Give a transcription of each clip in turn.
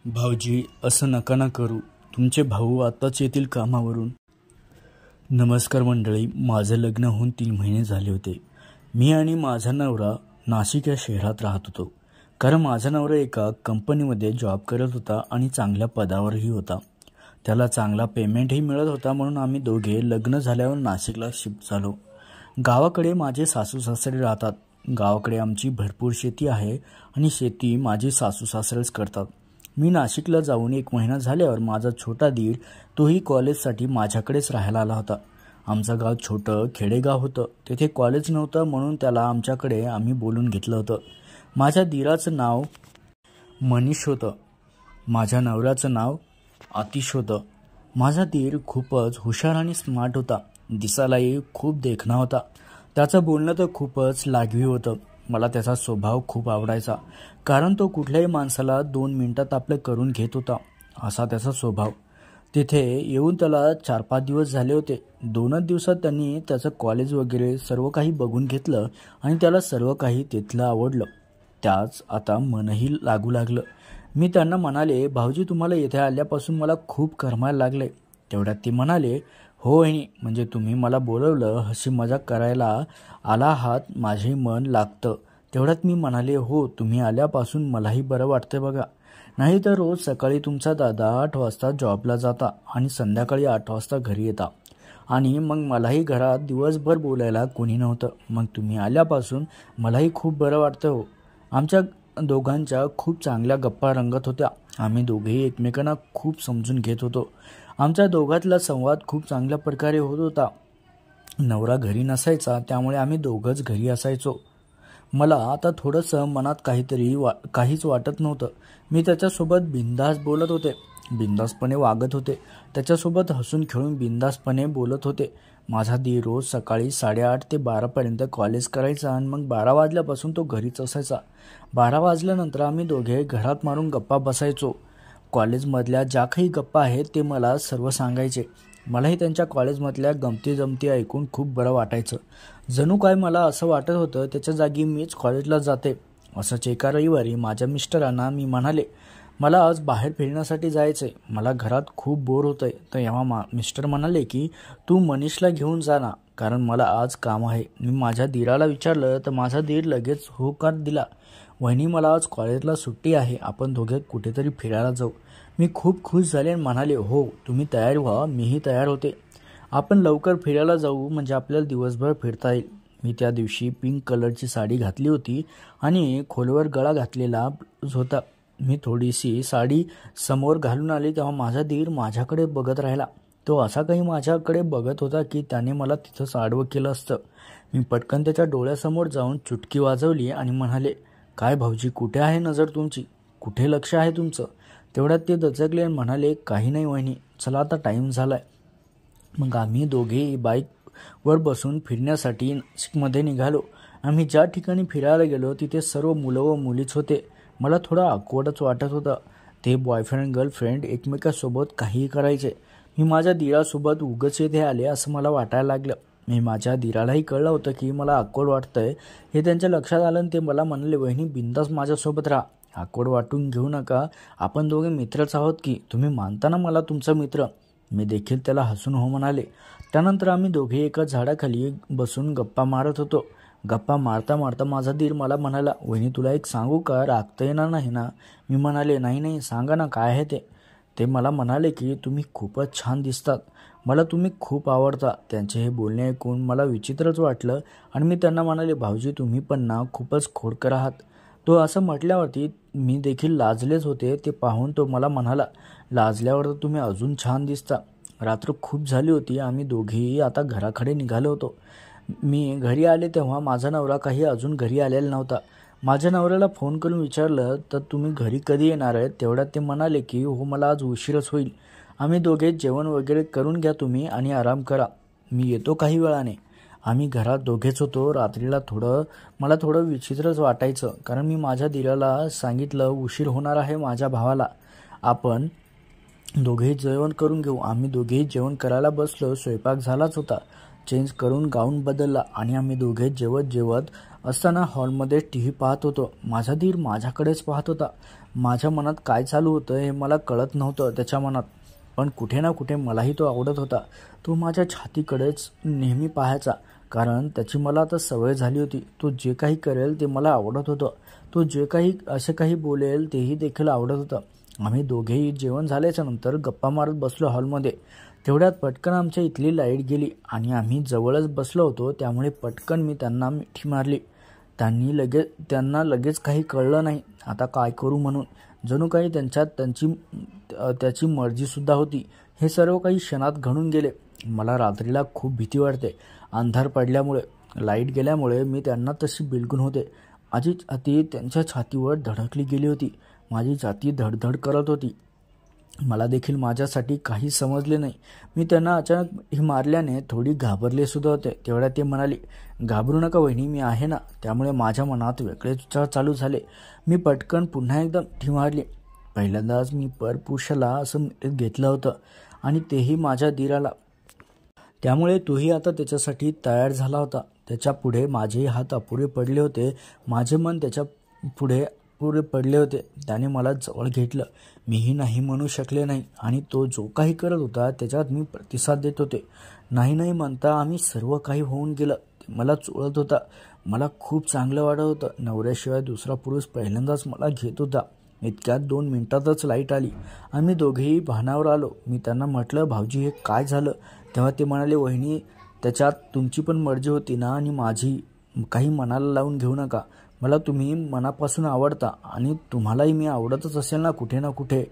भाऊजी, असं नका ना करू. तुमचे भाऊ आताच येतील कामावरून. नमस्कार मंडळी. माझं लग्न होऊन 3 महिने झाले होते. मी आणि माझा नवरा नाशिक या शहरात राहत होतो. कारण माझा नवरा एका कंपनीमध्ये जॉब करत होता आणि चांगल्या पदावरही होता. त्याला चांगला पेमेंटही मिळत होता. म्हणून आम्ही दोघे लग्न झाल्यावर नाशिकला शिफ्ट झालो. गावाकडे माझे सासू सासरे राहतात. गावाकडे आमची भरपूर शेती आहे आणि शेती माझे सासू सासरेच करतात. मी नाशिकला जाऊन 1 महिना झाल्यावर माझा छोटा दीर तोही कॉलेजसाठी माझ्याकडेच राहायला आला होता. आमचं गाव छोटं खेडेगाव होतं. तेथे कॉलेज नव्हतं म्हणून त्याला आमच्याकडे आम्ही बोलून घेतलं होतं. माझ्या दीराचं नाव मनीष होतं. माझ्या नवऱ्याचं नाव आतिश होतं. माझा दीर खूपच हुशार आणि स्मार्ट होता. दिसायलाही खूप देखणा होता. त्याचं बोलणं तर खूपच लागवी होतं. मला त्याचा स्वभाव खूप आवडायचा. कारण तो कुठल्याही माणसाला 2 मिनिटात आपलं करून घेत होता. असा त्याचा स्वभाव. तिथे येऊन त्याला 4-5 दिवस झाले होते. 2च दिवसात त्यांनी त्याचं कॉलेज वगैरे सर्व काही बघून घेतलं आणि त्याला सर्व काही तिथलं आवडलं. त्याच आता मनही लागू लागलं. मी त्यांना म्हणाले, भाऊजी तुम्हाला इथे आल्यापासून मला खूप करमायला लागले. तेवढ्यात ते म्हणाले, हो वहिनी, म्हणजे तुम्ही मला बोलवलं, हसी मजाक करायला आला आहात, माझेही मन लागतं. तेवढ्यात मी म्हणाले, हो तुम्ही आल्यापासून मलाही बरं वाटतंय बघा. नाही तर रोज सकाळी तुमचा दादा 8 वाजता जॉबला जाता आणि संध्याकाळी 8 वाजता घरी येता आणि मग मलाही घरात दिवसभर बोलायला कोणी नव्हतं. मग तुम्ही आल्यापासून मलाही खूप बरं वाटतं हो. आमच्या दोघांच्या खूप चांगल्या गप्पा रंगत होत्या. आम्ही दोघेही एकमेकांना खूप समजून घेत होतो. आमच्या दोघातला संवाद खूप चांगल्या प्रकारे होत होता. नवरा घरी नसायचा त्यामुळे आम्ही दोघंच घरी असायचो. मला आता थोडंसं मनात काहीच वाटत नव्हतं. मी त्याच्यासोबत बिनधास्त बोलत होते, बिनधास्तपणे वागत होते. त्याच्यासोबत हसून खेळून बिनधास्तपणे बोलत होते. माझा दीर रोज सकाळी 8:30 ते 12पर्यंत कॉलेज करायचा आणि मग 12 वाजल्यापासून तो घरीच असायचा. 12 वाजल्यानंतर आम्ही दोघे घरात मारून गप्पा बसायचो. कॉलेजमधल्या ज्या काही गप्पा आहेत ते मला सर्व सांगायचे. मलाही त्यांच्या कॉलेजमधल्या गमती ऐकून खूप बरं वाटायचं. जणू काय मला असं वाटत होतं त्याच्या जागी मीच कॉलेजला जाते. असंच एका रविवारी माझ्या मिस्टरांना मी म्हणाले, मला आज बाहेर फिरण्यासाठी जायचं आहे, मला घरात खूप बोर होतंय. तर तेव्हा मिस्टर म्हणाले की तू मनीषला घेऊन जा ना, कारण मला आज काम आहे. मी माझ्या दीराला विचारलं तर माझा दीर लगेच होकार दिला. वहिनी, मला आज कॉलेजला सुट्टी आहे, आपण दोघे कुठेतरी फिरायला जाऊ. मी खूप खुश झाले आणि म्हणाले, हो तुम्ही तयार व्हा, मीही तयार होते. आपण लवकर फिरायला जाऊ म्हणजे आपल्याला दिवसभर फिरता येईल. मी त्या दिवशी पिंक कलरची साडी घातली होती आणि खोलवर गळा घातलेला होता. मी थोडीशी साडी समोर घालून आली तेव्हा माझा दीर माझ्याकडे बघत राहिला. तो असा काही माझ्याकडे बघत होता की त्याने मला तिथंच आडवं केलं असतं. मी पटकन त्याच्या डोळ्यासमोर जाऊन चुटकी वाजवली आणि म्हणाले, काय भाऊजी, कुठे आहे नजर तुमची, कुठे लक्ष आहे तुमचं? तेवढ्यात ते दचकले आणि म्हणाले, काही नाही वहिनी, चला आता टाईम झालाय. मग आम्ही दोघेही बाईकवर बसून फिरण्यासाठी नाशिकमध्ये निघालो. आम्ही ज्या ठिकाणी फिरायला गेलो तिथे सर्व मुलं व मुलीच होते. मला थोडं ऑकवर्डच वाटत होतं. ते बॉयफ्रेंड गर्लफ्रेंड एकमेकांसोबत काहीही करायचे. मी माझ्या दीरासोबत उगाच येथे आले असं मला वाटायला लागलं. मी माझ्या दीरालाही कळलं होतं की मला ऑकवर्ड वाटतंय. हे त्यांच्या लक्षात आलं आणि ते मला म्हणाले, वहिनी बिंदास माझ्यासोबत राहा, ऑकवर्ड वाटून घेऊ नका, आपण दोघे मित्रच आहोत की, तुम्ही मानता ना मला तुमचा मित्र? मी देखील त्याला हसून हो म्हणाले. त्यानंतर आम्ही दोघे एका झाडाखाली बसून गप्पा मारत होतो. गप्पा मारता मारता माझा दीर मला म्हणाला, वहिनी तुला एक सांगू का, रागता येणार नाही ना? मी म्हणाले, नाही सांगा ना, काय आहे ते? ते मला म्हणाले की तुम्ही खूपच छान दिसतात, मला तुम्ही खूप आवडता. त्यांचे हे बोलणे ऐकून मला विचित्रच वाटलं आणि मी त्यांना म्हणाले, भाऊजी तुम्ही पण ना खूपच खोडकर आहात. तो असं म्हटल्यावरती मी देखील लाजलेच होते. ते पाहून तो मला म्हणाला, लाजल्यावर तर तुम्ही अजून छान दिसता. रात्र खूप झाली होती. आम्ही दोघेही आता घराकडे निघालो होतो. मी घरी आले तेव्हा माझा नवरा काही अजून घरी आलेला नव्हता. माझ्या नवऱ्याला फोन करून विचारलं तर तुम्ही घरी कधी येणार आहेत? तेवढ्यात ते म्हणाले की हो, मला आज उशीरच होईल. आम्ही दोघे जेवण वगैरे करून घ्या तुम्ही आणि आराम करा, मी येतो काही वेळाने. आम्ही घरात दोघेच होतो. रात्रीला मला थोडं विचित्रच वाटायचं, कारण मी माझ्या दीराला सांगितलं उशीर होणार आहे माझ्या भावाला, आपण दोघेही जेवण करून घेऊ. आम्ही दोघेही जेवण करायला बसलो. स्वयंपाक झालाच होता. चेंज करून गाऊन बदलला आणि आम्ही दोघे जेवत असताना हॉलमध्ये TV पाहत होतो. माझा दीर माझ्याकडेच पाहत होता. माझ्या मनात काय चालू होतं हे मला कळत नव्हतं त्याच्या मनात, पण कुठे ना कुठे मलाही तो आवडत होता. तो माझ्या छातीकडेच नेहमी पाहायचा, कारण त्याची मला आता सवय झाली होती. तो जे काही करेल ते मला आवडत होतं. तो जे काही असे काही बोलेल तेही देखील आवडत होतं. आम्ही दोघेही जेवण झाल्याच्या नंतर गप्पा मारत बसलो हॉलमध्ये. तेवढ्यात पटकन आमच्या इथली लाईट गेली आणि आम्ही जवळच बसलो होतो, त्यामुळे पटकन मी त्यांना मिठी मारली. त्यांना लगेच काही कळलं नाही आता काय करू म्हणून. जणू काही त्यांच्यात त्याची मर्जीसुद्धा होती. हे सर्व काही क्षणात घडून गेले. मला रात्रीला खूप भीती वाटते. अंधार पडल्यामुळे, लाईट गेल्यामुळे मी त्यांना तशी बिलगून होते. माझी छाती त्यांच्या छातीवर धडकली गेली होती. माझी छाती धडधड करत होती. मला देखील माझ्यासाठी काही समजले नाही. मी त्यांना अचानक हे मारल्याने थोडी घाबरले सुद्धा होते. तेवढ्या ते म्हणाले, घाबरू नका वहिनी, मी आहे ना. त्यामुळे माझ्या मनात वेगळेच विचार चालू झाले. मी पटकन पुन्हा एकदा मिठी मारली. पहिल्यांदाच मी परपुरुषाला असं घेतलं होतं आणि तेही माझ्या दीराला. त्यामुळे तोही आता त्याच्यासाठी तयार झाला होता. त्याच्या पुढे माझेही हात अपुरे पडले होते. माझे मन त्याच्या पुढे पडले होते. त्याने मला जवळ घेतलं. मीही नाही म्हणू शकले नाही आणि तो जो काही करत होता त्याच्यात मी प्रतिसाद देत होते. नाही नाही म्हणता आम्ही सर्व काही होऊन गेलं. मला चोळत होता. मला खूप चांगलं वाटत होतं. नवऱ्याशिवाय दुसरा पुरुष पहिल्यांदाच मला घेत होता. इतक्यात 2 मिनिटातच लाईट आली. आम्ही दोघेही भानावर आलो. मी त्यांना म्हटलं, भाऊजी हे काय झालं? तेव्हा ते म्हणाले, वहिनी त्याच्यात तुमची पण मर्जी होती ना आणि माझी. काही मनाला लावून घेऊ नका. मला तुम्ही मनापासून आवडता आणि तुम्हालाही मी आवडतच असेल ना कुठे,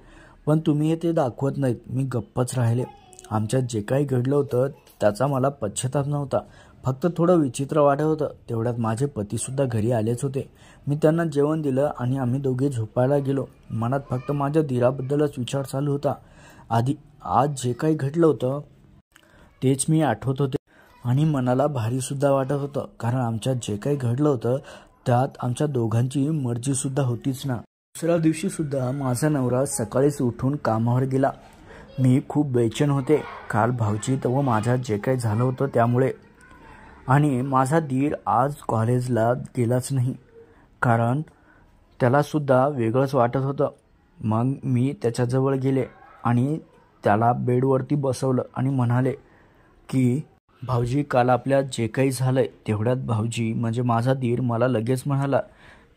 पण तुम्ही हे ते दाखवत नाहीत. मी गप्पच राहिले. आमच्यात जे काही घडलं होतं त्याचा मला पश्चाताप नव्हता, फक्त थोडं विचित्र वाटत होतं. तेवढ्यात माझे पतीसुद्धा घरी आलेच होते. मी त्यांना जेवण दिलं आणि आम्ही दोघे झोपायला गेलो. मनात फक्त माझ्या दीराबद्दलच विचार चालू होता. आज जे काही घडलं होतं तेच मी आठवत होते आणि मनाला भारीसुद्धा वाटत होतं, कारण आमच्यात जे काही घडलं होतं त्यात आमच्या दोघांची मर्जीसुद्धा होतीच ना. दुसऱ्या दिवशीसुद्धा माझा नवरा सकाळीच उठून कामावर गेला. मी खूप बेचैन होते. काल भाऊजी व माझ्यात जे काही झालं होतं त्यामुळे. आणि माझा दीर आज कॉलेजला गेलाच नाही, कारण त्यालासुद्धा वेगळंच वाटत होतं. मग मी त्याच्याजवळ गेले आणि त्याला बेडवरती बसवलं आणि म्हणाले की भाऊजी काल आपल्यात जे काही झालंय. तेवढ्यात भाऊजी म्हणजे माझा दीर मला लगेच म्हणाला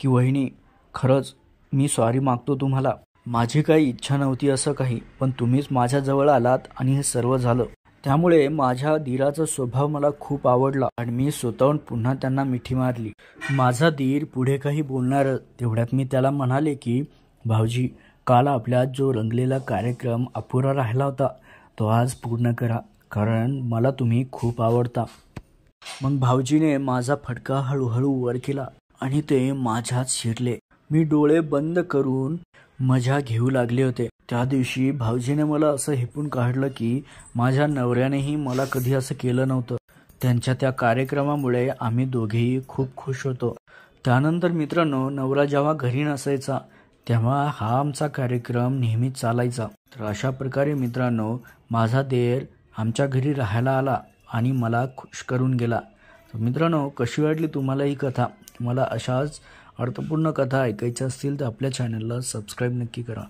की वहिनी खरंच मी सॉरी मागतो तुम्हाला. माझी काही इच्छा नव्हती असं काही, पण तुम्हीच माझ्याजवळ आलात आणि हे सर्व झालं. त्यामुळे माझ्या दीराचा स्वभाव मला खूप आवडला आणि मी स्वतःहून पुन्हा त्यांना मिठी मारली. माझा दीर पुढे काही बोलणार. तेवढ्यात मी त्याला म्हणाले की भाऊजी काल आपल्यात जो रंगलेला कार्यक्रम अपुरा राहिला होता तो आज पूर्ण करा, कारण मला तुम्ही खूप आवडता. मग भाऊजीने माझा फटका हळूहळू वर केला आणि ते माझ्यात शिरले. मी डोळे बंद करून मजा घेऊ लागले होते. त्या दिवशी भाऊजीने मला असं हेपून काढलं की माझ्या नवऱ्यानेही मला कधी असं केलं नव्हतं. त्यांच्या त्या कार्यक्रमामुळे आम्ही दोघेही खूप खुश होतो. त्यानंतर मित्रांनो, नवरा जेव्हा घरी नसायचा तेव्हा हा आमचा कार्यक्रम नेहमीच चालायचा. तर अशा प्रकारे मित्रांनो, माझा देर आमच्या घरी राहायला आला आणि मला खुश करून गेला. तर मित्रांनो, कशी वाटली तुम्हाला ही कथा? तुम्हाला अशाच अर्थपूर्ण कथा ऐकायच्या असतील तर आपल्या चॅनलला सबस्क्राईब नक्की करा.